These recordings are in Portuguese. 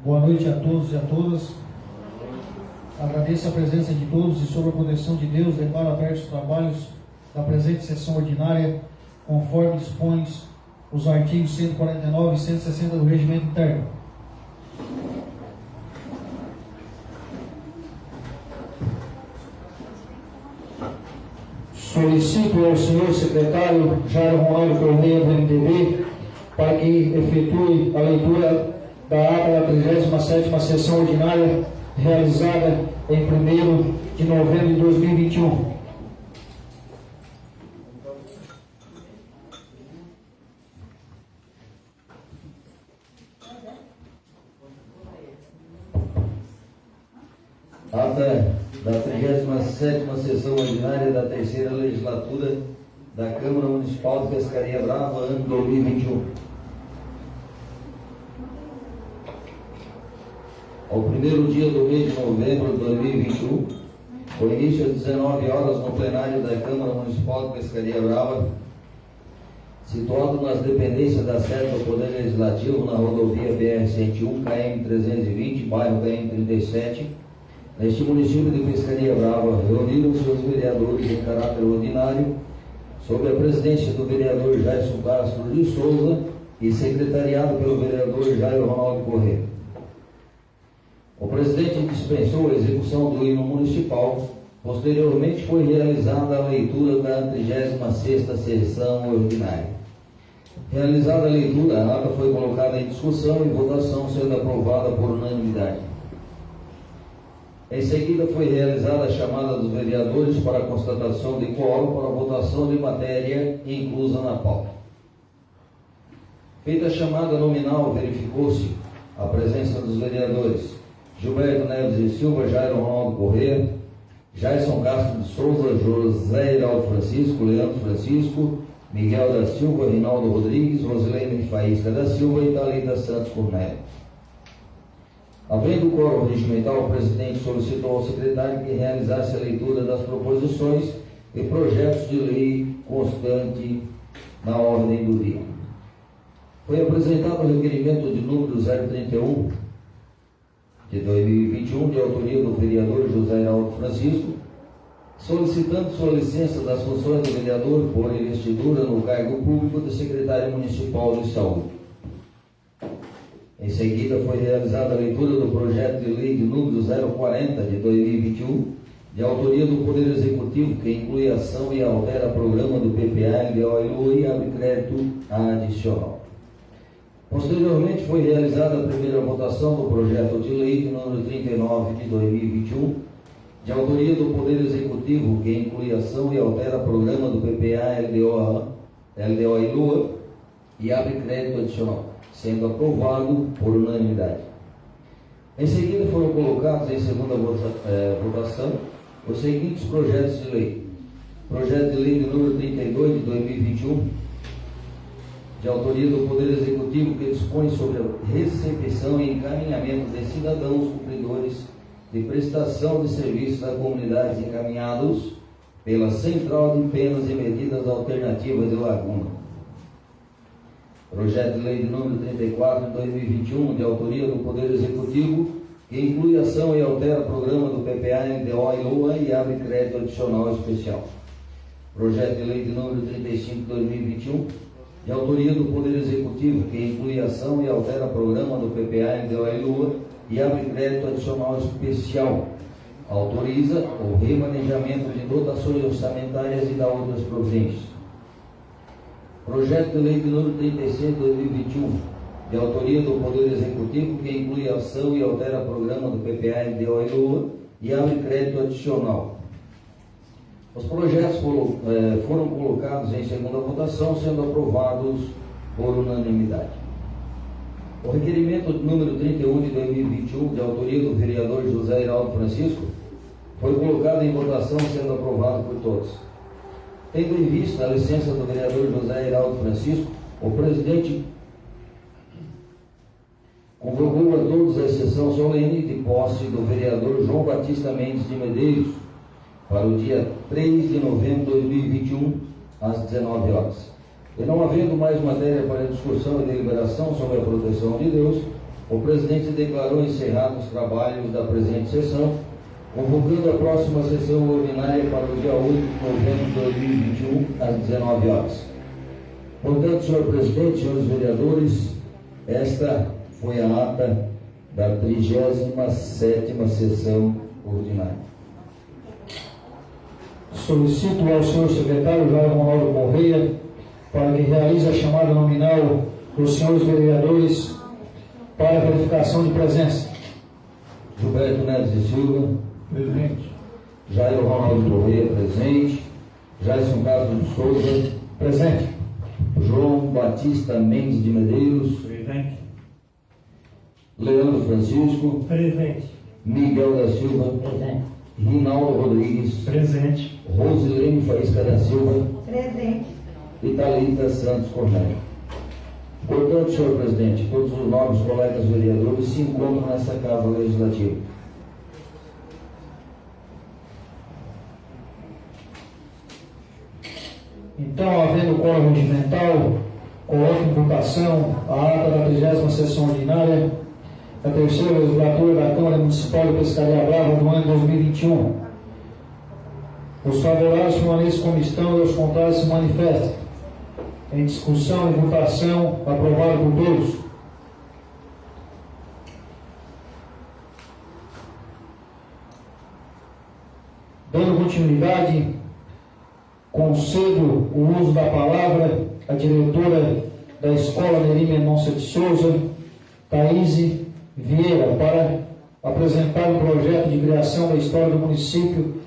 Boa noite a todos e a todas. Agradeço a presença de todos e, sob a proteção de Deus, declaro abertos os trabalhos da presente sessão ordinária, conforme dispõem os artigos 149 e 160 do Regimento Interno. Solicito ao senhor secretário Jairo Ronaldo Correia, do MDB, para que efetue a leitura da ata da 37ª sessão ordinária, realizada em 1º de novembro de 2021. Ata da 37ª sessão ordinária da 3ª legislatura da Câmara Municipal de Pescaria Brava, ano 2021. Ao primeiro dia do mês de novembro de 2021, com início às 19 horas no plenário da Câmara Municipal de Pescaria Brava, situado nas dependências da sede do Poder Legislativo, na rodovia BR-101, KM-320, bairro KM-37, neste município de Pescaria Brava, reuniram-se os vereadores em caráter ordinário, sob a presidência do vereador Jairson Castro de Souza e secretariado pelo vereador Jairo Ronaldo Correia. O presidente dispensou a execução do hino municipal. Posteriormente foi realizada a leitura da 36ª sessão ordinária. Realizada a leitura, a ata foi colocada em discussão e votação, sendo aprovada por unanimidade. Em seguida foi realizada a chamada dos vereadores para a constatação de quórum para a votação de matéria inclusa na pauta. Feita a chamada nominal, verificou-se a presença dos vereadores Gilberto Neves e Silva, Jairo Ronaldo Correia, Jairson Castro de Souza, José Heraldo Francisco, Leandro Francisco, Miguel da Silva, Rinaldo Rodrigues, Rosilene Faísca da Silva e Thalita Santos Cornélio. Havendo o quórum regimental, o presidente solicitou ao secretário que realizasse a leitura das proposições e projetos de lei constante na ordem do dia. Foi apresentado o requerimento de número 031 de 2021, de autoria do vereador José Heraldo Francisco, solicitando sua licença das funções do vereador por investidura no cargo público de secretário municipal de saúde. Em seguida, foi realizada a leitura do projeto de lei de número 040 de 2021, de autoria do Poder Executivo, que inclui ação e altera programa do PPA, LDO e abre crédito adicional. Posteriormente, foi realizada a primeira votação do projeto de lei de número 39 de 2021, de autoria do Poder Executivo, que inclui ação e altera programa do PPA, LDO e LUA e abre crédito adicional, sendo aprovado por unanimidade. Em seguida, foram colocados em segunda votação os seguintes projetos de lei. Projeto de lei de número 32 de 2021, de autoria do Poder Executivo, que dispõe sobre a recepção e encaminhamento de cidadãos cumpridores de prestação de serviços a comunidades encaminhados pela Central de Penas e Medidas Alternativas de Laguna. Projeto de lei de número 34 de 2021, de autoria do Poder Executivo, que inclui ação e altera programa do PPA, LDO e LUA e abre crédito adicional especial. Projeto de lei de número 35 de 2021, de autoria do Poder Executivo, que inclui ação e altera programa do PPA, LDO e LUA e abre crédito adicional especial. Autoriza o remanejamento de dotações orçamentárias e da outras providências. Projeto de lei de número 36 de 2021, de autoria do Poder Executivo, que inclui ação e altera programa do PPA, LDO e LUA e abre crédito adicional. Os projetos foram colocados em segunda votação, sendo aprovados por unanimidade. O requerimento número 31 de 2021, de autoria do vereador José Heraldo Francisco, foi colocado em votação, sendo aprovado por todos. Tendo em vista a licença do vereador José Heraldo Francisco, o presidente convocou a todos a sessão solene de posse do vereador João Batista Mendes de Medeiros para o dia 3 de novembro de 2021, às 19 horas. E não havendo mais matéria para discussão e deliberação sobre a proteção de Deus, O presidente declarou encerrados os trabalhos da presente sessão, convocando a próxima sessão ordinária para o dia 8 de novembro de 2021, às 19 horas. Portanto, senhor presidente, senhores vereadores, esta foi a ata da 37ª sessão ordinária. Solicito ao senhor secretário Jair Ronaldo Correia para que realize a chamada nominal dos senhores vereadores para verificação de presença. Gilberto Neves de Silva. Presente. Jair Ronaldo Correia, presente. Jason Castro de Souza. Presente. João Batista Mendes de Medeiros. Presente. Leandro Francisco. Presente. Miguel da Silva. Presente. Rinaldo Rodrigues. Presente. Rosilene Faísca da Silva. Presente. E Thalita Santos Cornélio. Portanto, senhor presidente, todos os novos colegas vereadores se encontram nesta Casa Legislativa. Então, havendo quórum regimental, coloco em votação a ata da 30ª sessão ordinária da terceira legislatura da Câmara Municipal de Pescaria Brava do ano de 2021. Os favoráveis permaneçam como estão e os contrários se manifestem. Em discussão e votação, aprovado por todos. Dando continuidade, concedo o uso da palavra à diretora da Escola Neri Mendonça de Souza, Thaís Vieira, para apresentar o projeto de criação da história do município,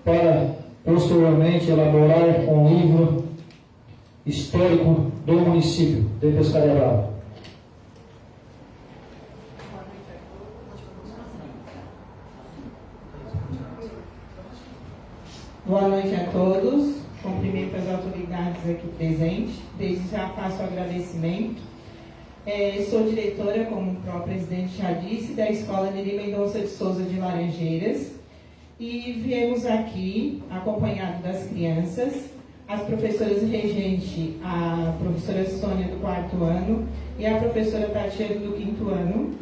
para posteriormente elaborar um livro histórico do município de Pescaria Brava. Boa noite a todos. Cumprimento as autoridades aqui presentes. Desde já faço agradecimento. Sou diretora, como o próprio presidente já disse, da Escola Neri Mendonça de Souza de Laranjeiras. E viemos aqui, acompanhado das crianças, as professoras regentes, a professora Sônia do 4º ano e a professora Tatiana do 5º ano,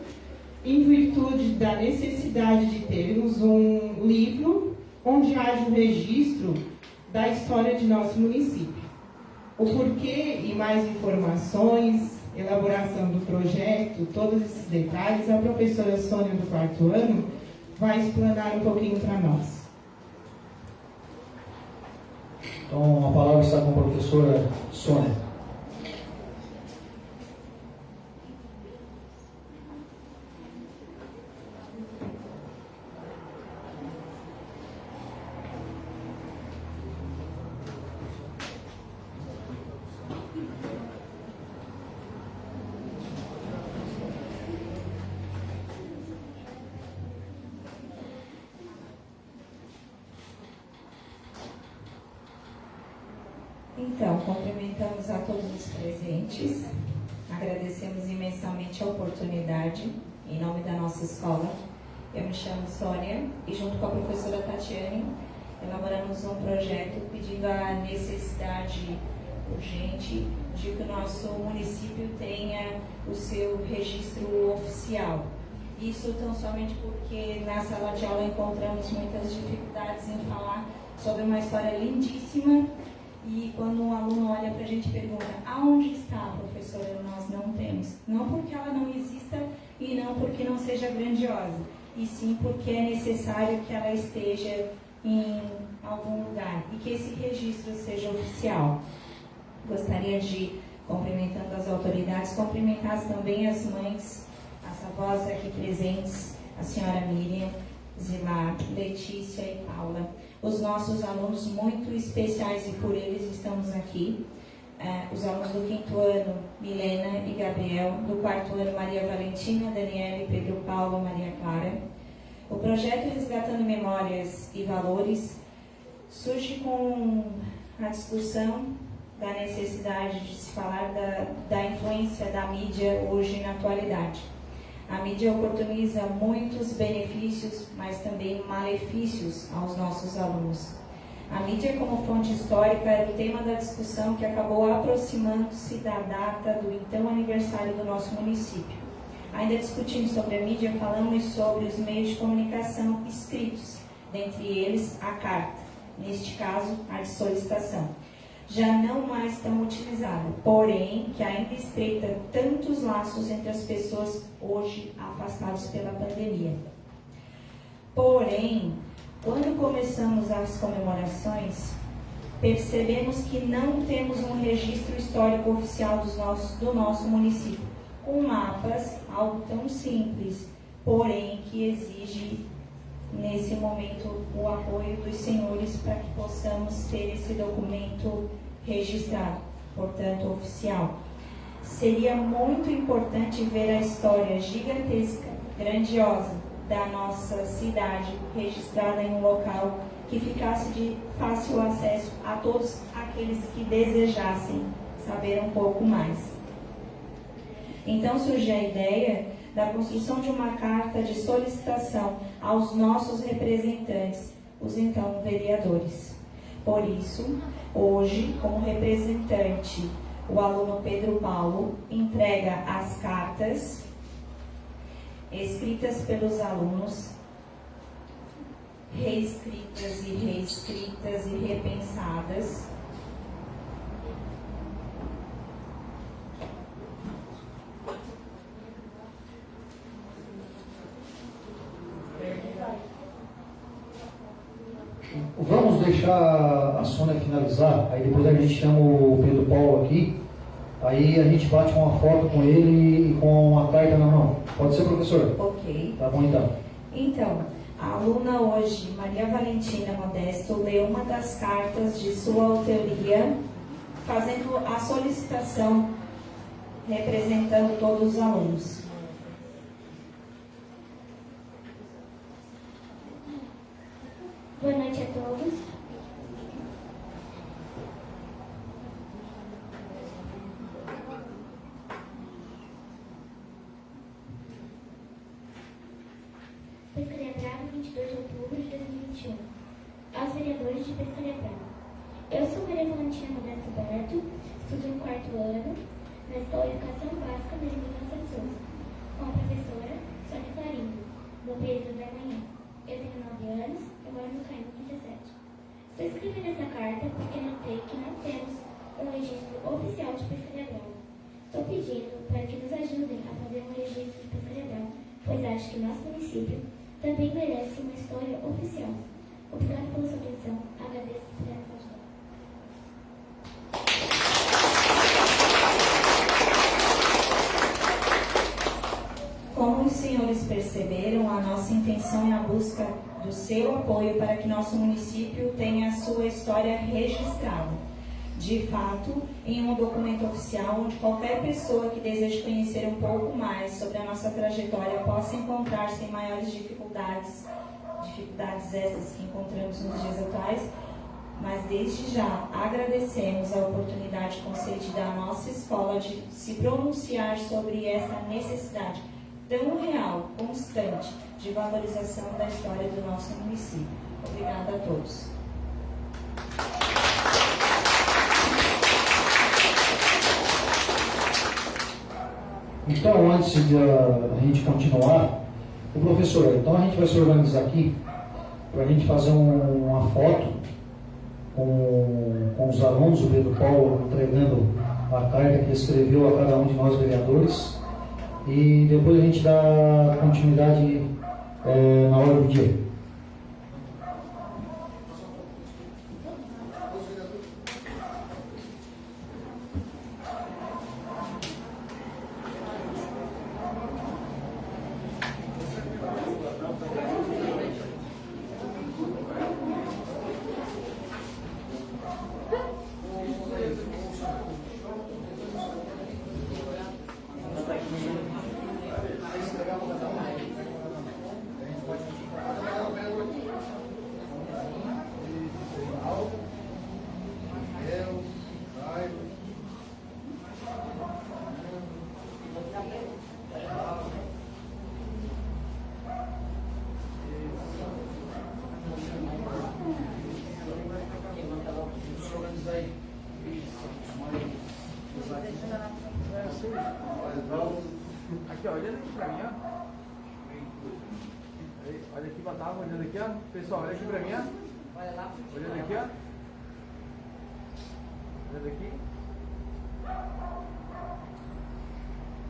em virtude da necessidade de termos um livro onde haja um registro da história de nosso município. O porquê e mais informações, elaboração do projeto, todos esses detalhes, a professora Sônia do 4º ano vai explanar um pouquinho para nós. Então, a palavra está com a professora Sônia. Então, cumprimentamos a todos os presentes, agradecemos imensamente a oportunidade, em nome da nossa escola. Eu me chamo Sônia e, junto com a professora Tatiane, elaboramos um projeto pedindo a necessidade urgente de que o nosso município tenha o seu registro oficial. Isso tão somente porque na sala de aula encontramos muitas dificuldades em falar sobre uma história lindíssima. E quando um aluno olha para a gente e pergunta: aonde está, professora? Nós não temos. Não porque ela não exista e não porque não seja grandiosa, e sim porque é necessário que ela esteja em algum lugar e que esse registro seja oficial. Gostaria de, cumprimentando as autoridades, cumprimentar também as mães, as avós aqui presentes, a senhora Miriam, Zilá, Letícia e Paula. Os nossos alunos muito especiais, e por eles estamos aqui. Os alunos do 5º ano, Milena e Gabriel. Do 4º ano, Maria Valentina, Daniela e Pedro Paulo, Maria Clara. O projeto Resgatando Memórias e Valores surge com a discussão da necessidade de se falar da influência da mídia hoje na atualidade. A mídia oportuniza muitos benefícios, mas também malefícios aos nossos alunos. A mídia como fonte histórica era o tema da discussão que acabou aproximando-se da data do então aniversário do nosso município. Ainda discutindo sobre a mídia, falamos sobre os meios de comunicação escritos, dentre eles a carta, neste caso a de solicitação, já não mais tão utilizada, porém que ainda estreita tantos laços entre as pessoas hoje afastadas pela pandemia. Porém, quando começamos as comemorações, percebemos que não temos um registro histórico oficial do nosso município, com mapas, algo tão simples, porém que exige, nesse momento, o apoio dos senhores para que possamos ter esse documento registrado, portanto, oficial. Seria muito importante ver a história gigantesca, grandiosa, da nossa cidade registrada em um local que ficasse de fácil acesso a todos aqueles que desejassem saber um pouco mais. Então surgiu a ideia da construção de uma carta de solicitação aos nossos representantes, os então vereadores. Por isso, hoje, como representante, o aluno Pedro Paulo entrega as cartas escritas pelos alunos, reescritas e repensadas, Vamos deixar a Sônia finalizar, aí depois a gente chama o Pedro Paulo aqui, aí a gente bate uma foto com ele e com uma carta na mão. Pode ser, professor? Ok. Tá bom, então. Então, a aluna hoje, Maria Valentina Modesto, leu uma das cartas de sua autoria, fazendo a solicitação, representando todos os alunos. Boa noite a todos. Pescaria Brava, 22 de outubro de 2021. Aos vereadores de Pescaria Brava. Eu sou Maria Valentina Modesto Berto, estudo no 4º ano na Escola de Educação Básica da Limerança de Souza, com a professora Sônia Clarindo, do período da manhã. Eu tenho 9 anos, eu moro no Caimbo 37. Estou escrevendo essa carta porque notei que não temos um registro oficial de Pescaria Brava. Estou pedindo para que nos ajudem a fazer um registro de Pescaria Brava, pois acho que nosso município também merece uma história oficial. Obrigado pela sua atenção. Agradeço por essa ajuda. Como os senhores perceberam, a nossa intenção é a busca do seu apoio para que nosso município tenha a sua história registrada, de fato, em um documento oficial onde qualquer pessoa que deseje conhecer um pouco mais sobre a nossa trajetória possa encontrar sem maiores dificuldades essas que encontramos nos dias atuais, mas desde já agradecemos a oportunidade concedida à nossa escola de se pronunciar sobre essa necessidade tão real, constante, de valorização da história do nosso município. Obrigada a todos. Então, antes de a gente continuar, o professor, então a gente vai se organizar aqui para a gente fazer uma foto com os alunos, o Pedro Paulo entregando a carta que ele escreveu a cada um de nós vereadores, e depois a gente dá continuidade na hora do dia. olhando aqui pra mim, ó. Olha aqui, Batava, olhando aqui, ó. Pessoal, olha aqui pra mim, ó. Olha lá. Olhando aqui, ó. Olhando aqui.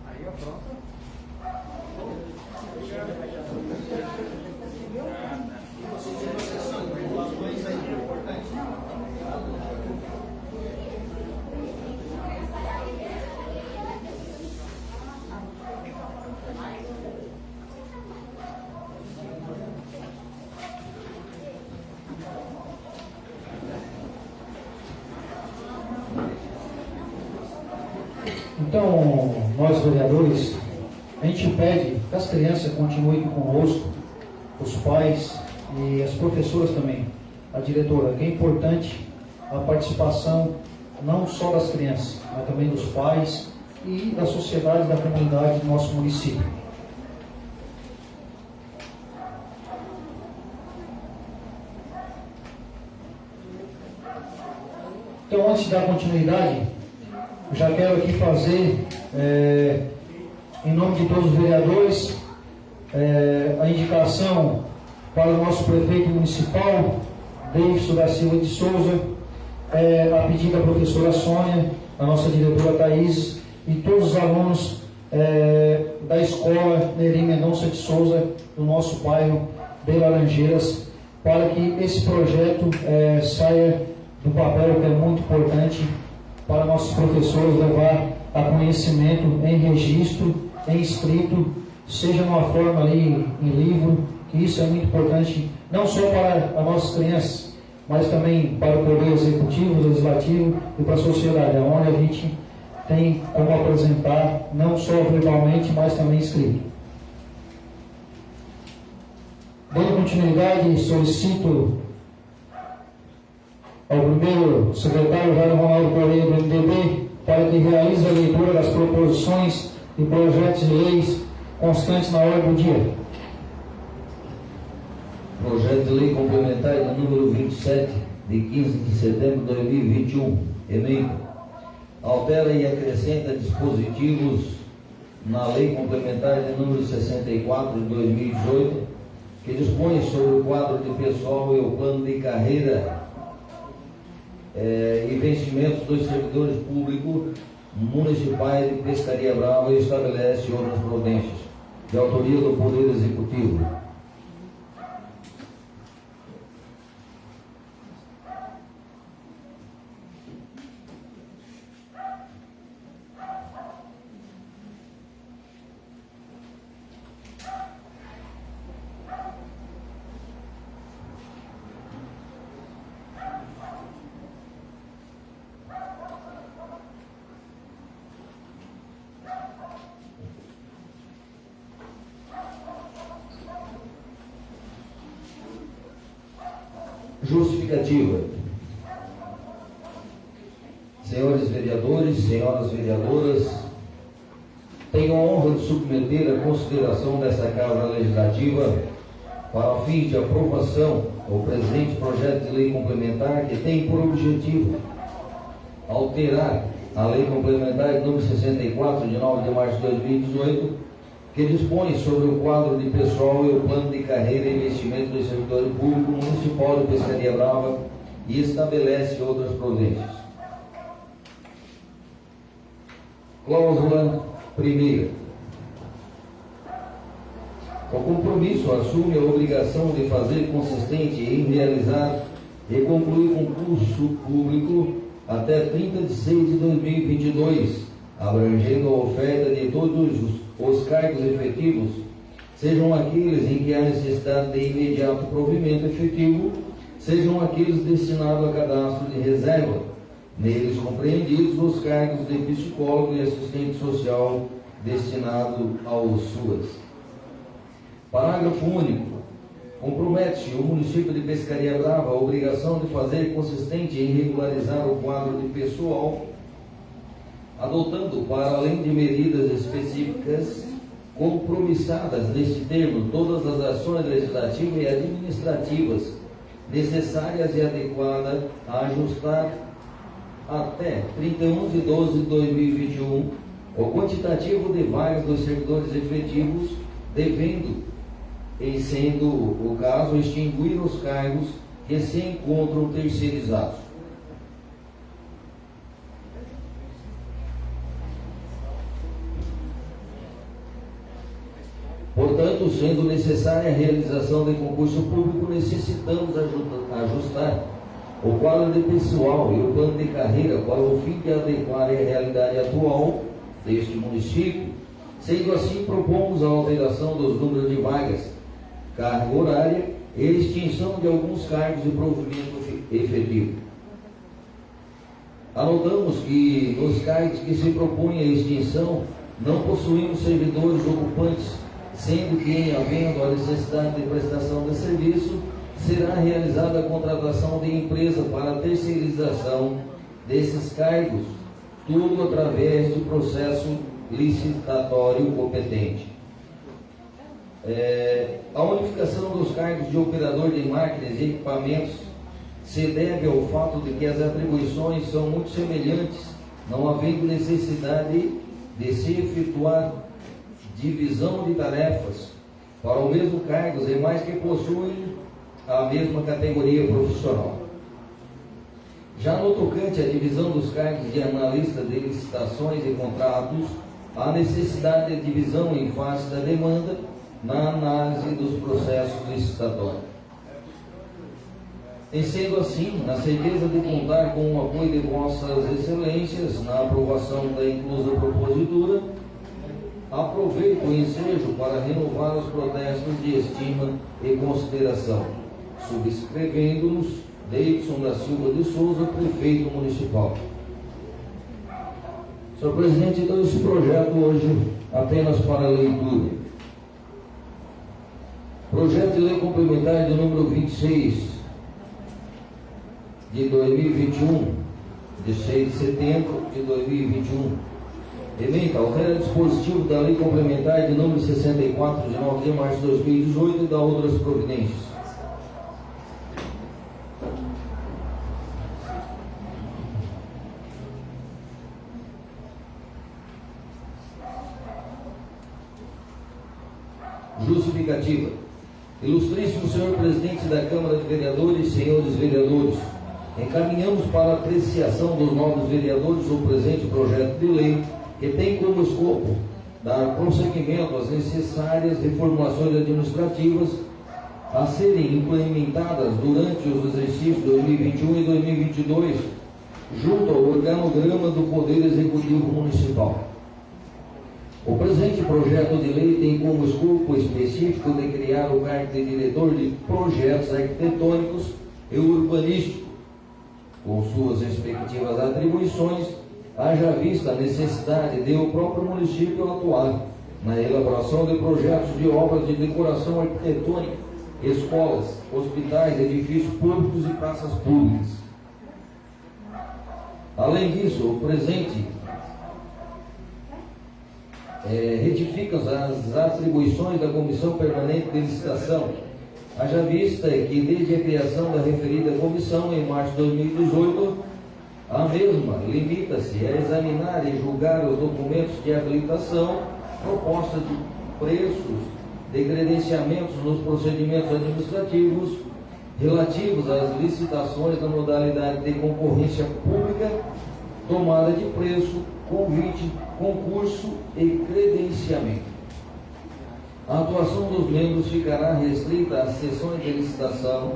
Aí, ó, pronto. Então, nós vereadores, a gente pede que as crianças continuem conosco, os pais e as professoras também, a diretora, que é importante a participação não só das crianças, mas também dos pais e da sociedade, da comunidade do nosso município. Então, antes de dar continuidade, eu já quero aqui fazer, em nome de todos os vereadores, a indicação para o nosso prefeito municipal, Davidson da Silva de Souza, a pedido da professora Sônia, a nossa diretora Thaís, e todos os alunos da escola Neri Mendonça de Souza, do nosso bairro de Laranjeiras, para que esse projeto saia do papel, que é muito importante para nossos professores levar a conhecimento em registro, em escrito, seja numa forma ali em livro, que isso é muito importante, não só para as nossas crianças, mas também para o Poder Executivo, Legislativo e para a sociedade, onde a gente tem como apresentar, não só verbalmente, mas também escrito. Dando continuidade, solicito ao primeiro secretário Jair Ronaldo Correia do MDB para que realize a leitura das proposições e projetos de leis constantes na ordem do dia. Projeto de lei complementar de número 27, de 15 de setembro de 2021, emenda. Altera e acrescenta dispositivos na lei complementar de número 64 de 2018, que dispõe sobre o quadro de pessoal e o plano de carreira e vencimentos dos servidores públicos municipais de Pescaria Brava e estabelece outras providências, de autoria do Poder Executivo. Justificativa. Senhores vereadores, senhoras vereadoras, tenho a honra de submeter a consideração desta Câmara Legislativa para fins de aprovação o presente projeto de lei complementar, que tem por objetivo alterar a lei complementar de número 64 de 9 de março de 2018, que dispõe sobre o quadro de pessoal e o plano de carreira e investimento do servidor público municipal de Pescaria Brava e estabelece outras providências. Cláusula 1ª. O compromisso assume a obrigação de fazer consistente em realizar e concluir concurso público até 30 de 6 de 2022, abrangendo a oferta de todos os cargos efetivos, sejam aqueles em que há necessidade de imediato provimento efetivo, sejam aqueles destinados a cadastro de reserva, neles compreendidos os cargos de psicólogo e assistente social destinados aos SUAS. Parágrafo único. Compromete-se o município de Pescaria Brava a obrigação de fazer consistente em regularizar o quadro de pessoal, adotando, para além de medidas específicas compromissadas neste termo, todas as ações legislativas e administrativas necessárias e adequadas a ajustar até 31 de 12 de 2021 o quantitativo de vagas dos servidores efetivos, devendo, em sendo o caso, extinguir os cargos que se encontram terceirizados. Portanto, sendo necessária a realização de concurso público, necessitamos ajustar o quadro de pessoal e o plano de carreira para o fim de adequar à realidade atual deste município. Sendo assim, propomos a alteração dos números de vagas, carga horária e extinção de alguns cargos de provimento efetivo. Anotamos que nos cargos que se propõe a extinção não possuímos servidores ocupantes, sendo que, em havendo a necessidade de prestação de serviço, será realizada a contratação de empresa para a terceirização desses cargos, tudo através de processo licitatório competente. A unificação dos cargos de operador de máquinas e equipamentos se deve ao fato de que as atribuições são muito semelhantes, não havendo necessidade de se efetuar divisão de tarefas para o mesmo cargo, e mais que possuem a mesma categoria profissional. Já no tocante à divisão dos cargos de analista de licitações e contratos, há necessidade de divisão em face da demanda na análise dos processos licitatórios. E sendo assim, na certeza de contar com o apoio de vossas excelências na aprovação da inclusa propositura, aproveito o ensejo para renovar os protestos de estima e consideração, subscrevendo-nos Deidson da Silva de Souza, prefeito municipal. Senhor presidente, então esse projeto hoje apenas para leitura. Projeto de lei complementar de número 26 de 2021, de 6 de setembro de 2021. Ementa, altera o dispositivo da lei complementar de número 64 de 9 de março de 2018 e da outras providências. Justificativa. Ilustríssimo senhor presidente da Câmara de Vereadores, senhores vereadores, encaminhamos para apreciação dos novos vereadores o presente projeto de lei, que tem como escopo dar prosseguimento às necessárias reformulações administrativas a serem implementadas durante os exercícios 2021 e 2022, junto ao organograma do Poder Executivo Municipal. O presente projeto de lei tem como escopo específico de criar o cargo de diretor de projetos arquitetônicos e urbanísticos, com suas respectivas atribuições, haja vista a necessidade de o próprio município atuar na elaboração de projetos de obras de decoração arquitetônica, escolas, hospitais, edifícios públicos e praças públicas. Além disso, o presente retifica as atribuições da Comissão Permanente de Licitação, haja vista que desde a criação da referida comissão em março de 2018, a mesma limita-se a examinar e julgar os documentos de habilitação, proposta de preços, de credenciamentos nos procedimentos administrativos relativos às licitações na modalidade de concorrência pública, tomada de preço, convite, concurso e credenciamento. A atuação dos membros ficará restrita às sessões de licitação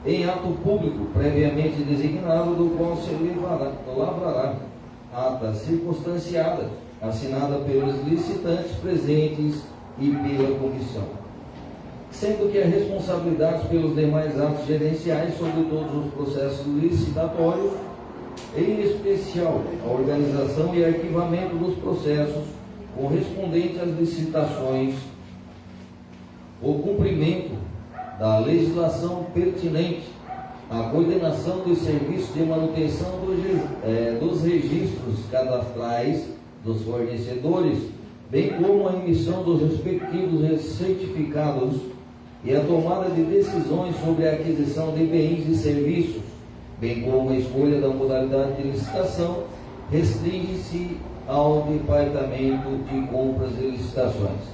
em ato público previamente designado, do qual se lavrará ata circunstanciada, assinada pelos licitantes presentes e pela comissão, sendo que as responsabilidades pelos demais atos gerenciais sobre todos os processos licitatórios, em especial a organização e arquivamento dos processos correspondentes às licitações, o cumprimento da legislação pertinente, a coordenação dos serviços de manutenção dos registros cadastrais dos fornecedores, bem como a emissão dos respectivos certificados e a tomada de decisões sobre a aquisição de bens e serviços, bem como a escolha da modalidade de licitação, restringe-se ao Departamento de Compras e Licitações.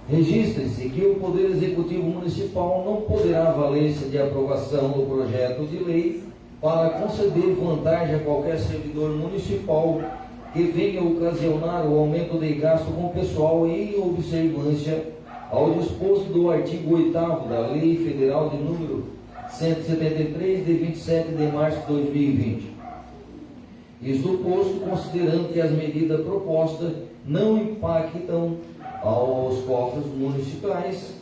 Registre-se que o Poder Executivo Municipal não poderá valer-se de aprovação do projeto de lei para conceder vantagem a qualquer servidor municipal que venha ocasionar o aumento de gasto com pessoal em observância ao disposto do artigo 8º da Lei Federal de número 173, de 27 de março de 2020. Isto posto, considerando que as medidas propostas não impactam aos cofres municipais,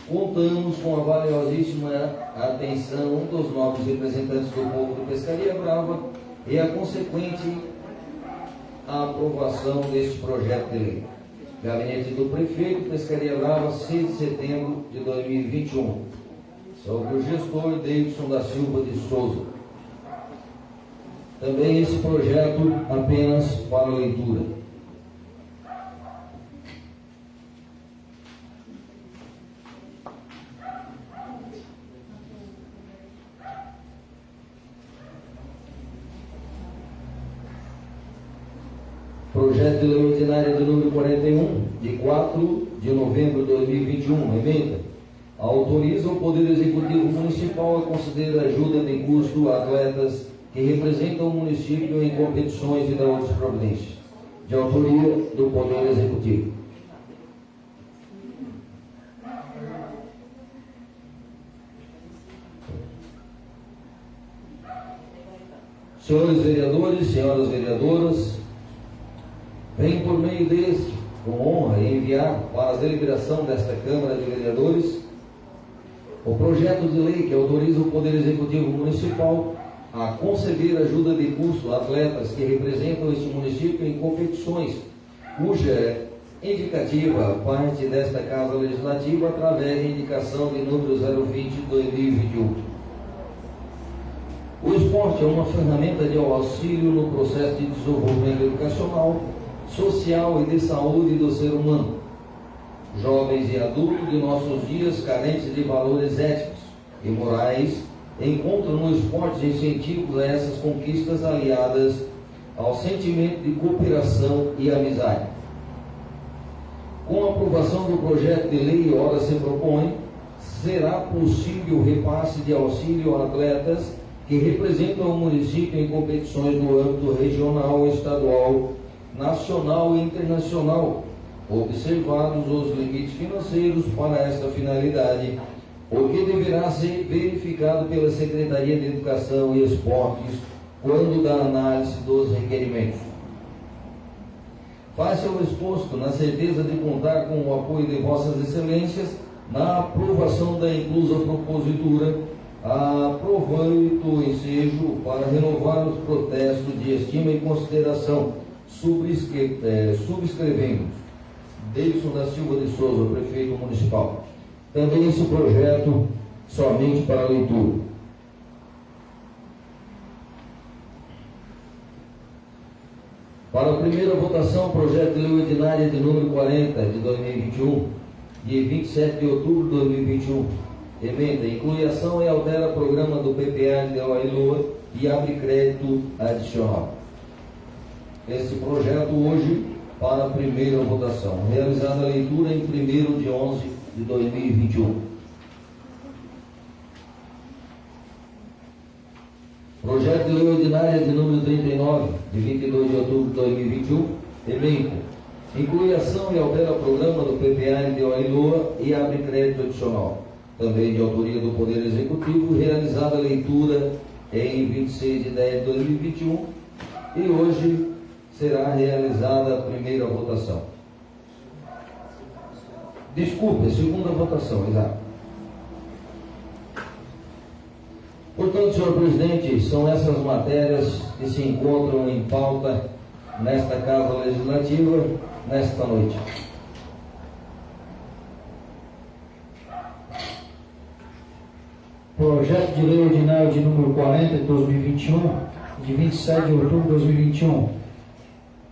contamos com a valiosíssima atenção dos nobres representantes do povo de Pescaria Brava e a consequente aprovação deste projeto de lei. Gabinete do Prefeito, Pescaria Brava, 6 de setembro de 2021. Sobre o gestor Davidson da Silva de Souza. Também esse projeto apenas para leitura. Projeto de Lei Ordinária de número 41, de 4 de novembro de 2021, emenda. Autoriza o Poder Executivo Municipal a conceder ajuda de custo a atletas que representam o município em competições e da outras providências. De autoria do Poder Executivo. Senhores vereadores, senhoras vereadoras, venho por meio deste, com honra, enviar para a deliberação desta Câmara de Vereadores o projeto de lei que autoriza o Poder Executivo Municipal a conceder ajuda de custo a atletas que representam este município em competições, cuja indicativa parte desta Casa Legislativa através de indicação de número 020/2021. O esporte é uma ferramenta de auxílio no processo de desenvolvimento educacional, social e de saúde do ser humano. Jovens e adultos de nossos dias, carentes de valores éticos e morais, encontram no esporte incentivos a essas conquistas aliadas ao sentimento de cooperação e amizade. Com a aprovação do projeto de lei, ora se propõe, será possível o repasse de auxílio a atletas que representam o município em competições no âmbito regional, estadual, nacional e internacional, observados os limites financeiros para esta finalidade, o que deverá ser verificado pela Secretaria de Educação e Esportes quando da análise dos requerimentos. Face ao exposto, na certeza de contar com o apoio de Vossas Excelências na aprovação da inclusa propositura, aproveito o ensejo para renovar os protestos de estima e consideração, subscrevendo Davidson da Silva de Souza, Prefeito Municipal. Também esse projeto somente para leitura. Para a primeira votação, projeto de lei ordinária de número 40 de 2021, de 27 de outubro de 2021. Emenda, inclui ação e altera programa do PPA de Oailoa e abre crédito adicional. Este projeto hoje para a primeira votação. Realizada a leitura em 1º de 11 de 2021. Projeto de lei ordinária de número 39, de 22 de outubro de 2021. Elenco. Inclui ação e altera o programa do PPA de Oailoa e abre crédito adicional. Também de autoria do Poder Executivo, realizada a leitura em 26 de 10 de 2021 e hoje será realizada a primeira votação. Desculpe, a segunda votação, exato. Portanto, senhor presidente, são essas matérias que se encontram em pauta nesta Casa Legislativa nesta noite. Projeto de Lei Ordinário de número 40 de 2021, de 27 de outubro de 2021,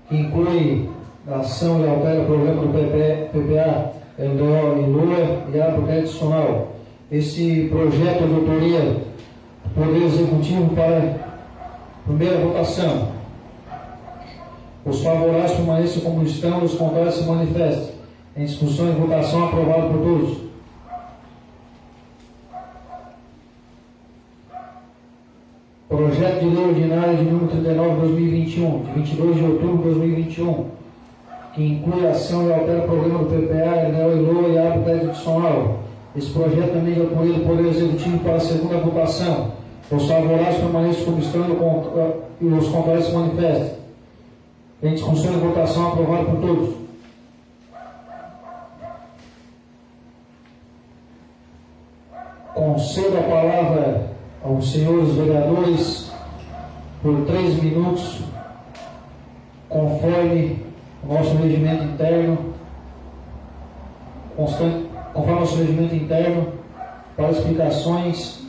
que inclui a ação e altera o programa do PPA, LDO e LUA e abre crédito adicional. Esse projeto é de autoria do Poder Executivo para primeira votação. Os favoráveis permaneçam como estão, os contrários se manifestem. Em discussão e votação, aprovado por todos. Projeto de Lei Ordinária de número 39 de 2021, de 22 de outubro de 2021, que inclui a ação e altera o programa do PPA, Enel e LOA e abre crédito adicional. Esse projeto também é por ele Poder Executivo para a segunda votação. Os favoráveis permaneçam como estão e os contrários se manifestem. Em discussão e votação, aprovado por todos. Concedo a palavra aos senhores vereadores por 3 minutos, conforme o nosso regimento interno, conforme o nosso regimento interno, para explicações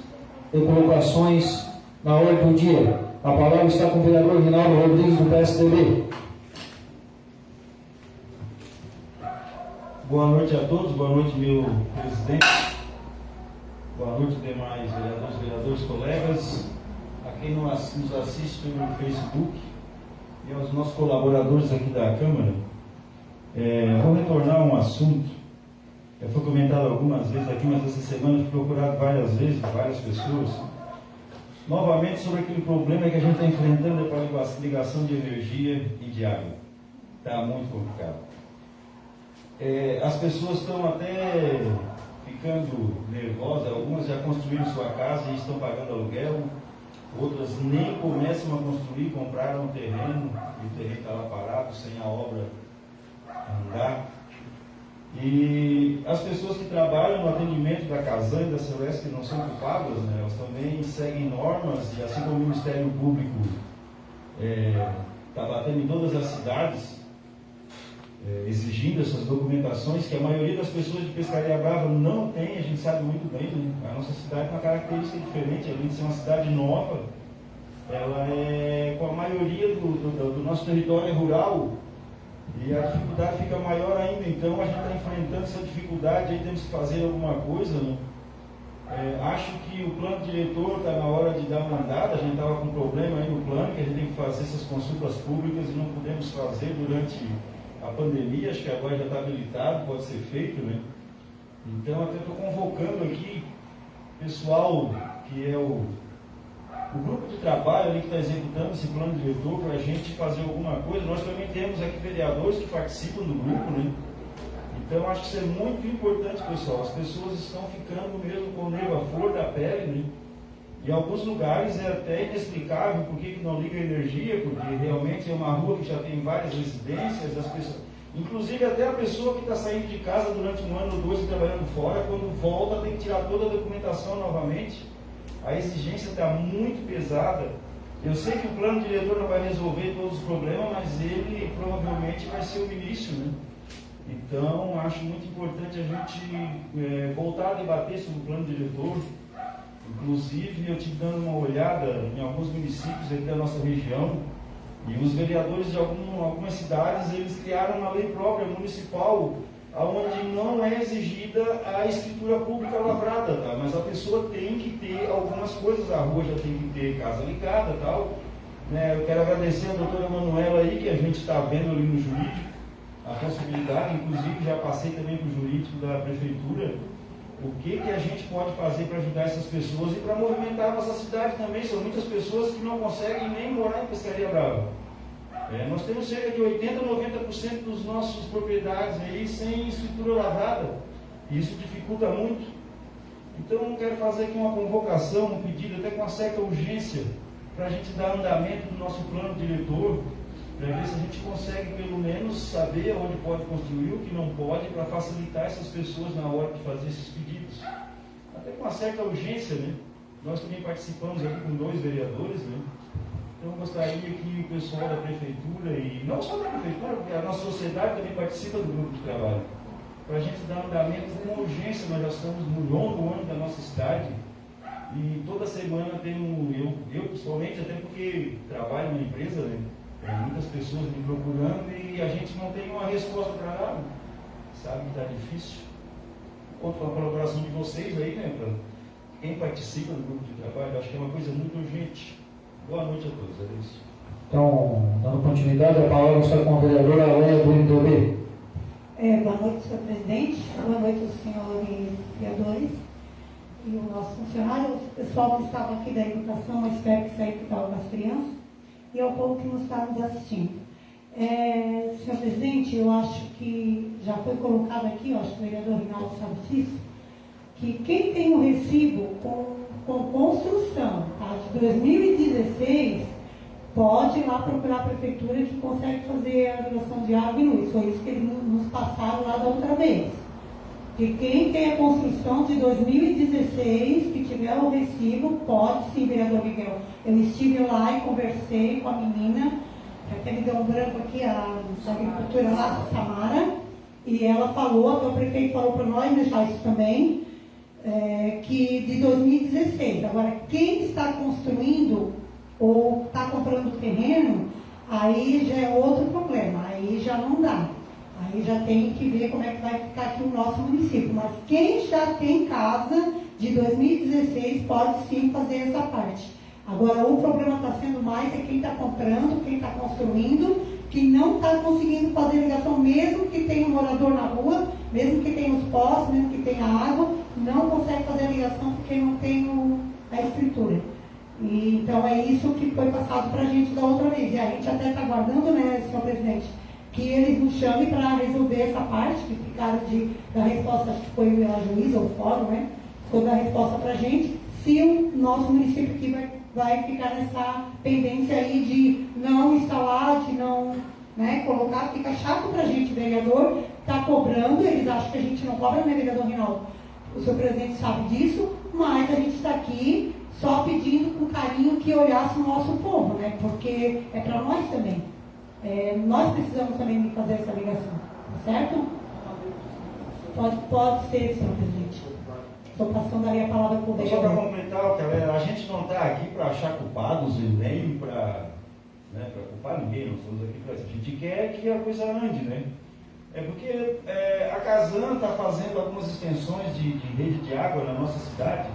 e colocações na ordem do dia. A palavra está com o vereador Rinaldo Rodrigues, do PSDB. Boa noite a todos, boa noite, meu presidente, boa noite, demais vereadores, colegas, a quem nos assiste pelo Facebook e aos nossos colaboradores aqui da Câmara. Vou retornar a um assunto, já foi comentado algumas vezes aqui, mas essa semana fui procurado várias vezes por várias pessoas, novamente sobre aquele problema que a gente está enfrentando para a ligação de energia e de água. Está muito complicado. As pessoas estão até ficando nervosas, algumas já construíram sua casa e estão pagando aluguel, outras nem começam a construir, compraram um terreno e o terreno está lá parado, sem a obra andar. E as pessoas que trabalham no atendimento da Casan e da Celeste, que não são culpadas, né, elas também seguem normas, e assim como o Ministério Público está batendo em todas as cidades, exigindo essas documentações, que a maioria das pessoas de Pescaria Brava não tem, a gente sabe muito bem, né? A nossa cidade tem uma característica diferente, além de ser uma cidade nova, ela com a maioria do nosso território é rural, e a dificuldade fica maior ainda. Então a gente está enfrentando essa dificuldade, aí temos que fazer alguma coisa, né? Acho que o plano diretor está na hora de dar uma andada. A gente estava com um problema aí no plano, que a gente tem que fazer essas consultas públicas e não pudemos fazer durante a pandemia. Acho que agora já está habilitado, pode ser feito, né? Então até estou convocando aqui pessoal que é o grupo de trabalho ali que está executando esse plano diretor para a gente fazer alguma coisa. Nós também temos aqui vereadores que participam do grupo, né? Então acho que isso é muito importante, pessoal. As pessoas estão ficando mesmo com o nervo à flor da pele, né? Em alguns lugares é até inexplicável por que não liga a energia, porque realmente é uma rua que já tem várias residências, as pessoas, inclusive até a pessoa que está saindo de casa durante 1 ano ou 2 e trabalhando fora, quando volta tem que tirar toda a documentação novamente. A exigência está muito pesada. Eu sei que o plano diretor não vai resolver todos os problemas, mas ele provavelmente vai ser o início, né? Então, acho muito importante a gente voltar a debater sobre o plano diretor. Inclusive, eu estive dando uma olhada em alguns municípios aqui da nossa região, e os vereadores de algumas cidades, eles criaram uma lei própria municipal, onde não é exigida a escritura pública lavrada, tá? Mas a pessoa tem que ter algumas coisas, a rua já tem que ter casa ligada e tal, né? Eu quero agradecer a doutora Manuela aí, que a gente está vendo ali no jurídico, a possibilidade, inclusive já passei também para o jurídico da prefeitura, o que a gente pode fazer para ajudar essas pessoas e para movimentar a nossa cidade também. São muitas pessoas que não conseguem nem morar em Pescaria Brava. Nós temos cerca de 80% a 90% dos nossos propriedades aí sem escritura lavrada, e isso dificulta muito. Então eu quero fazer aqui uma convocação, um pedido até com uma certa urgência, para a gente dar andamento no nosso plano diretor, para ver se a gente consegue pelo menos saber onde pode construir, o que não pode, para facilitar essas pessoas na hora de fazer esses pedidos. Até com uma certa urgência, né? Nós também participamos aqui com 2 vereadores, né? Então eu gostaria que o pessoal da prefeitura, e não só da prefeitura, porque a nossa sociedade também participa do grupo de trabalho, para a gente dar andamento com uma urgência. Nós já estamos no longo ano da nossa cidade, e toda semana tem eu pessoalmente, até porque trabalho na empresa, né? Tem muitas pessoas me procurando e a gente não tem uma resposta para nada. Sabe que está difícil. Conto com a colaboração de vocês aí, né? Para quem participa do grupo de trabalho, acho que é uma coisa muito urgente. Boa noite a todos, é isso. Então, dando continuidade, a palavra está com a vereadora Aleia do MDB. Boa noite, senhor presidente. Boa noite aos senhores vereadores e o nosso funcionário, o pessoal que estava aqui da educação, mas espero que saiu que estava com as crianças, e ao povo que nos está nos assistindo. Senhor presidente, eu acho que já foi colocado aqui, eu acho que o vereador Rinaldo sabe disso, que quem tem um recibo com construção, tá, de 2016, pode ir lá procurar a prefeitura que consegue fazer a ligação de água e luz. Foi isso que eles nos passaram lá da outra vez. Que quem tem a construção de 2016, que tiver o recibo, pode sim, vereador Miguel. Eu estive lá e conversei com a menina, que até me deu um branco aqui, a agricultura lá, a Samara, e ela falou, até o prefeito falou para nós deixar isso também, que de 2016. Agora, quem está construindo ou está comprando terreno, aí já é outro problema, aí já não dá. Aí já tem que ver como é que vai ficar aqui o nosso município. Mas quem já tem casa de 2016 pode sim fazer essa parte. Agora, o problema está sendo mais quem está comprando, quem está construindo, que não está conseguindo fazer ligação, mesmo que tenha um morador na rua, mesmo que tenha os postos, mesmo que tenha água, não consegue fazer a ligação porque não tem a escritura. E, então é isso que foi passado para a gente da outra vez. E a gente até está aguardando, né, senhor presidente, que eles nos chamem para resolver essa parte, que ficaram da resposta, acho que foi a juíza ou o fórum, né? Ficou da resposta para a gente, se o nosso município aqui vai ficar nessa pendência aí de não instalar, de não, né, colocar, fica chato para a gente, vereador, está cobrando, eles acham que a gente não cobra, né, vereador Rinaldo? O senhor presidente sabe disso, mas a gente está aqui só pedindo com carinho que olhasse o nosso povo, né? Porque é para nós também. Nós precisamos também de fazer essa ligação, tá certo? Pode ser, senhor presidente. Estou passando ali a palavra para o Só para vereador. completar, a gente não está aqui para achar culpados e nem para culpar ninguém, nós estamos aqui para isso. A gente quer que a coisa ande, né? Porque a Casan está fazendo algumas extensões de rede de água na nossa cidade,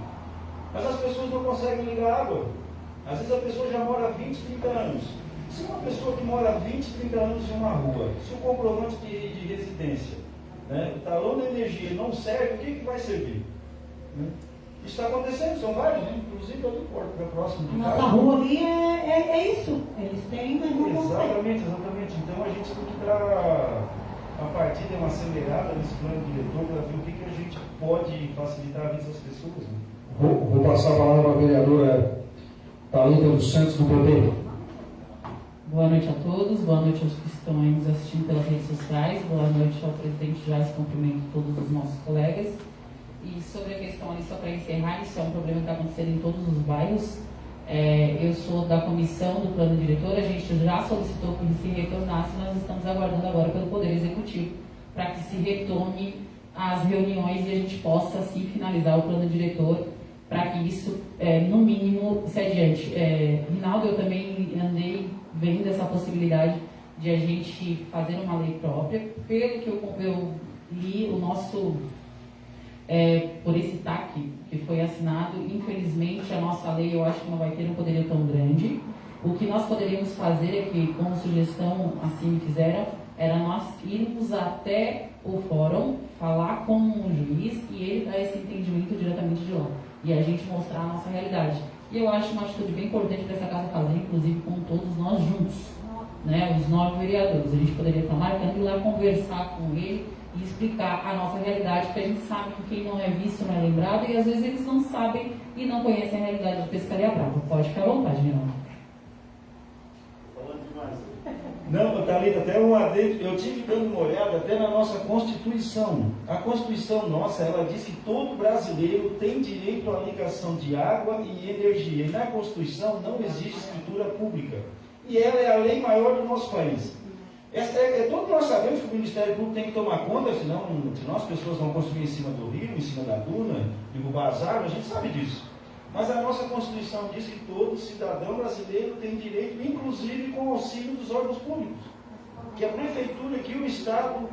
mas as pessoas não conseguem ligar água. Às vezes a pessoa já mora 20, 30 anos. Se uma pessoa que mora 20, 30 anos em uma rua, se o comprovante de residência, né, o talão de energia não serve, o que vai servir? Né? Isso está acontecendo, são vários, né? Inclusive ali próximo de casa. Nossa rua ali é isso. Eles têm, mas não conseguem. Exatamente. Então a gente tem que dar a partir de uma acelerada nesse plano diretor para ver o que a gente pode facilitar a vida das pessoas. Né? Vou passar a palavra para a vereadora Thalita dos Santos, do PP. Boa noite a todos, boa noite aos que estão aí nos assistindo pelas redes sociais, boa noite ao presidente Jais, cumprimento todos os nossos colegas. E sobre a questão ali, só para encerrar, isso é um problema que está acontecendo em todos os bairros. Eu sou da comissão do plano diretor, a gente já solicitou que se retornasse, nós estamos aguardando agora pelo Poder Executivo para que se retome as reuniões e a gente possa assim finalizar o plano diretor para que isso, no mínimo, se adiante. Rinaldo, eu também andei vendo essa possibilidade de a gente fazer uma lei própria. Pelo que eu li, o nosso, por esse TAC que foi assinado, infelizmente a nossa lei eu acho que não vai ter um poderio tão grande. O que nós poderíamos fazer é que, como sugestão assim me fizeram, era nós irmos até o fórum, falar com o juiz e ele dar esse entendimento diretamente de lá. E a gente mostrar a nossa realidade. E eu acho uma atitude bem importante para essa casa fazer, inclusive com todos nós juntos, né, os 9 vereadores. A gente poderia estar marcando e ir lá conversar com ele e explicar a nossa realidade, porque a gente sabe que quem não é visto não é lembrado e às vezes eles não sabem e não conhecem a realidade de Pescaria Brava. Pode ficar à vontade, Rinaldo. Não, Thalita, até um adendo, eu tive dando uma olhada até na nossa Constituição. A Constituição nossa, ela diz que todo brasileiro tem direito à ligação de água e energia. E na Constituição não existe escritura pública. E ela é a lei maior do nosso país. Todos nós sabemos que o Ministério Público tem que tomar conta, senão as pessoas vão construir em cima do rio, em cima da duna, derrubar as árvores, a gente sabe disso. Mas a nossa Constituição diz que todo cidadão brasileiro tem direito, inclusive com o auxílio dos órgãos públicos. Que a Prefeitura, que o Estado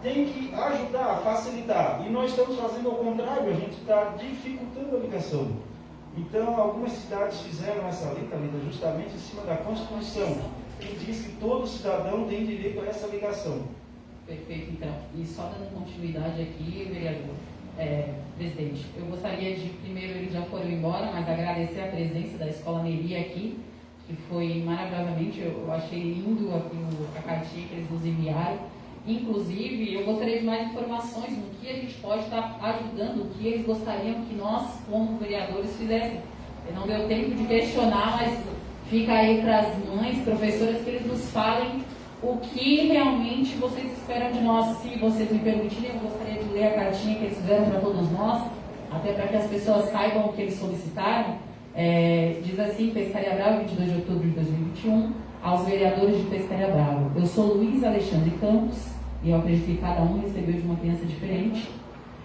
tem que ajudar, facilitar. E nós estamos fazendo ao contrário, a gente está dificultando a ligação. Então, algumas cidades fizeram essa lei, Thalita, justamente em cima da Constituição, que diz que todo cidadão tem direito a essa ligação. Perfeito, então. E só dando continuidade aqui, vereador, presidente, eu gostaria de, primeiro, eles já foram embora, mas agradecer a presença da Escola Neri aqui, que foi maravilhosamente, eu achei lindo aqui a cartinha que eles nos enviaram. Inclusive, eu gostaria de mais informações no que a gente pode estar ajudando, o que eles gostariam que nós, como vereadores, fizéssemos. Não deu tempo de questionar, mas fica aí para as mães, professoras, que eles nos falem o que realmente vocês esperam de nós. Se vocês me permitirem, eu gostaria de ler a cartinha que eles fizeram para todos nós, até para que as pessoas saibam o que eles solicitaram. Diz assim: Pescaria Brava, 22 de outubro de 2021, aos vereadores de Pescaria Brava. Eu sou Luiz Alexandre Campos, e eu acredito que cada um recebeu de uma criança diferente.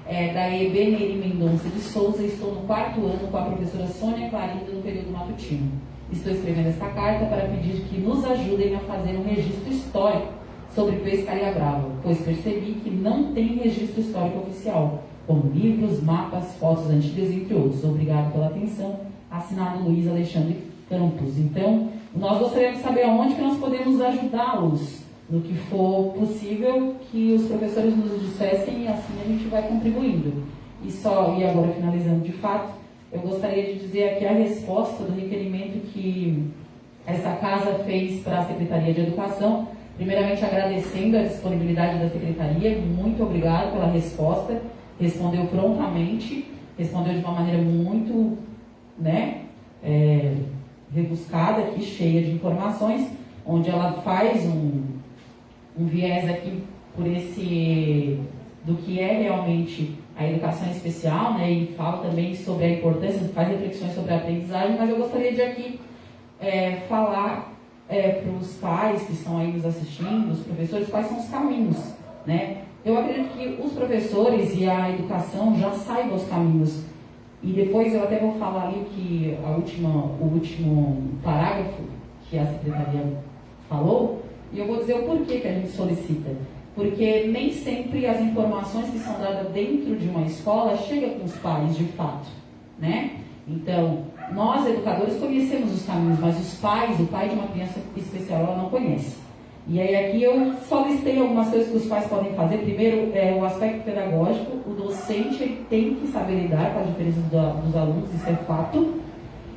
Da EB Neri Mendonça de Souza, estou no 4º ano com a professora Sônia Clarindo no período matutino. Estou escrevendo esta carta para pedir que nos ajudem a fazer um registro histórico sobre Pescaria Brava, pois percebi que não tem registro histórico oficial, como livros, mapas, fotos antigas, entre outros. Obrigado pela atenção. Assinado Luiz Alexandre Campos. Então, nós gostaríamos de saber aonde que nós podemos ajudá-los, no que for possível, que os professores nos dissessem, e assim a gente vai contribuindo. E agora, finalizando de fato, eu gostaria de dizer aqui a resposta do requerimento que essa casa fez para a Secretaria de Educação. Primeiramente, agradecendo a disponibilidade da Secretaria, muito obrigado pela resposta, respondeu prontamente, respondeu de uma maneira muito, rebuscada aqui, cheia de informações, onde ela faz um viés aqui por do que é realmente a educação especial, e fala também sobre a importância, faz reflexões sobre a aprendizagem, mas eu gostaria de aqui falar para os pais que estão aí nos assistindo, os professores, quais são os caminhos, Eu acredito que os professores e a educação já saibam os caminhos, e depois eu até vou falar ali que o último parágrafo que a Secretaria falou, e eu vou dizer o porquê que a gente solicita. Porque nem sempre as informações que são dadas dentro de uma escola chegam com os pais, de fato, Então, nós, educadores, conhecemos os caminhos, mas os pais, o pai de uma criança especial, ela não conhece. E aí aqui eu só listei algumas coisas que os pais podem fazer. Primeiro, o aspecto pedagógico. O docente ele tem que saber lidar com as diferenças dos alunos, isso é fato.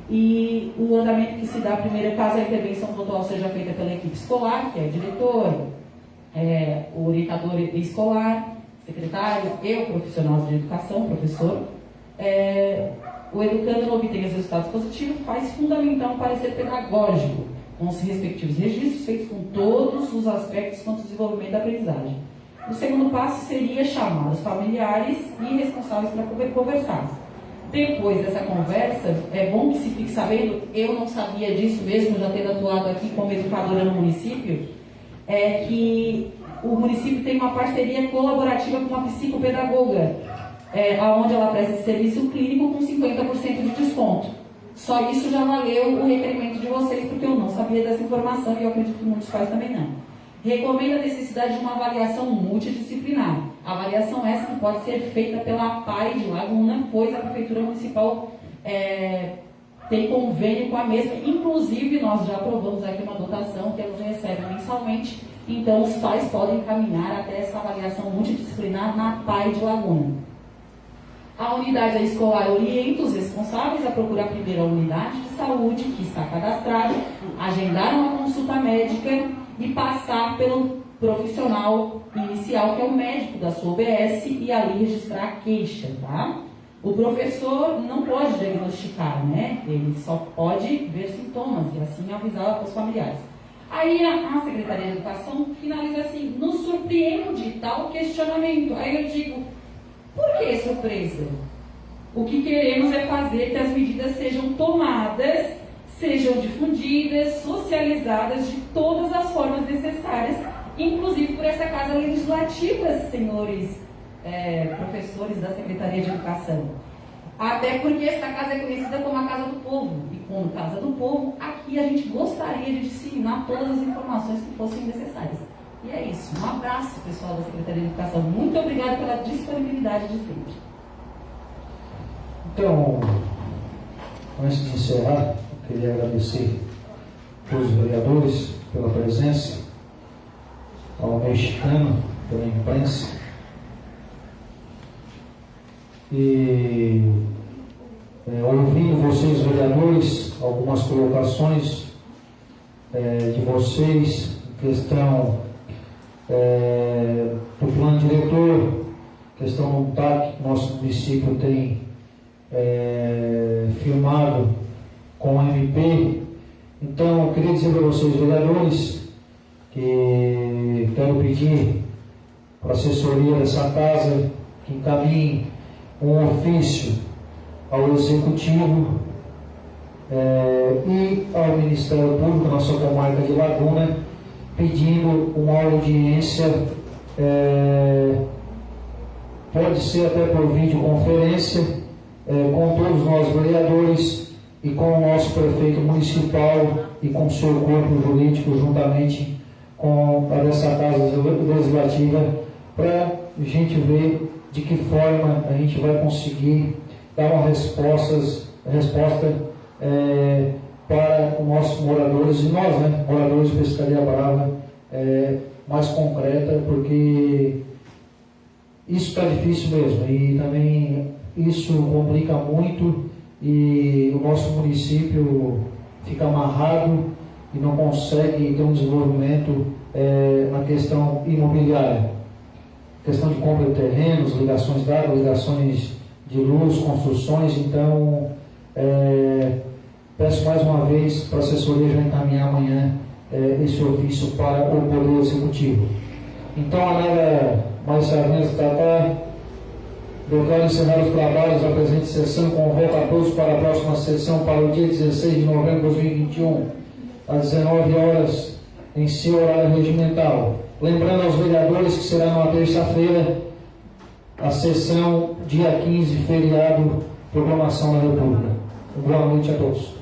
E o andamento que se dá primeiro, caso a intervenção pontual seja feita pela equipe escolar, que é diretor, o orientador escolar, secretário e o profissional de educação, professor. O educando não obtém os resultados positivos, faz fundamental um parecer pedagógico, com os respectivos registros feitos com todos os aspectos quanto ao desenvolvimento da aprendizagem. O segundo passo seria chamar os familiares e responsáveis para conversar. Depois dessa conversa, é bom que se fique sabendo, eu não sabia disso mesmo, já tendo atuado aqui como educadora no município, que o município tem uma parceria colaborativa com uma psicopedagoga, onde ela presta serviço clínico com 50% de desconto. Só isso já valeu o requerimento de vocês, porque eu não sabia dessa informação e eu acredito que muitos pais também não. Recomendo a necessidade de uma avaliação multidisciplinar. Avaliação essa que pode ser feita pela PAI de Laguna, pois a Prefeitura Municipal tem convênio com a mesma. Inclusive, nós já aprovamos aqui uma dotação que elas recebem mensalmente. Então, os pais podem caminhar até essa avaliação multidisciplinar na PAI de Laguna. A unidade escolar orienta os responsáveis a procurar primeiro a unidade de saúde que está cadastrada, agendar uma consulta médica e passar pelo profissional inicial, que é o médico da sua UBS, e ali registrar a queixa, tá? O professor não pode diagnosticar, Ele só pode ver sintomas e assim avisar os familiares. Aí a Secretaria de Educação finaliza assim: nos surpreende tal questionamento. Aí eu digo: por que surpresa? O que queremos é fazer que as medidas sejam tomadas, sejam difundidas, socializadas de todas as formas necessárias, inclusive por essa Casa Legislativa, senhores professores da Secretaria de Educação. Até porque essa casa é conhecida como a Casa do Povo. E como Casa do Povo, aqui a gente gostaria de disseminar todas as informações que fossem necessárias. E é isso. Um abraço, pessoal da Secretaria de Educação. Muito obrigada pela disponibilidade de sempre. Então, Antes de encerrar, eu queria agradecer a todos os vereadores pela presença, ao mexicano pela imprensa, e ouvindo vocês, vereadores, algumas colocações de vocês em questão do plano diretor, questão do TAC que nosso município tem firmado com o MP. Então, eu queria dizer para vocês, vereadores, que quero pedir para a assessoria dessa casa que encaminhe um ofício ao Executivo e ao Ministério Público, na nossa comarca de Laguna, pedindo uma audiência, pode ser até por videoconferência, com todos nós vereadores e com o nosso prefeito municipal e com o seu corpo jurídico, juntamente com a dessa casa legislativa, para a gente ver de que forma a gente vai conseguir dar uma resposta para os nossos moradores, e nós, moradores de Pescaria Brava, mais concreta, porque isso está difícil mesmo, e também isso complica muito, e o nosso município fica amarrado e não consegue ter um desenvolvimento na questão imobiliária, questão de compra de terrenos, ligações de água, ligações de luz, construções. Então, peço mais uma vez para a assessoria já encaminhar amanhã esse ofício para o Poder Executivo. Então, a nada mais sabendo tratar, declaro encerrar os trabalhos da presente sessão, convoco a todos para a próxima sessão para o dia 16 de novembro de 2021, às 19 horas, em seu horário regimental. Lembrando aos vereadores que será numa terça-feira a sessão dia 15, feriado, proclamação da República. Boa noite a todos.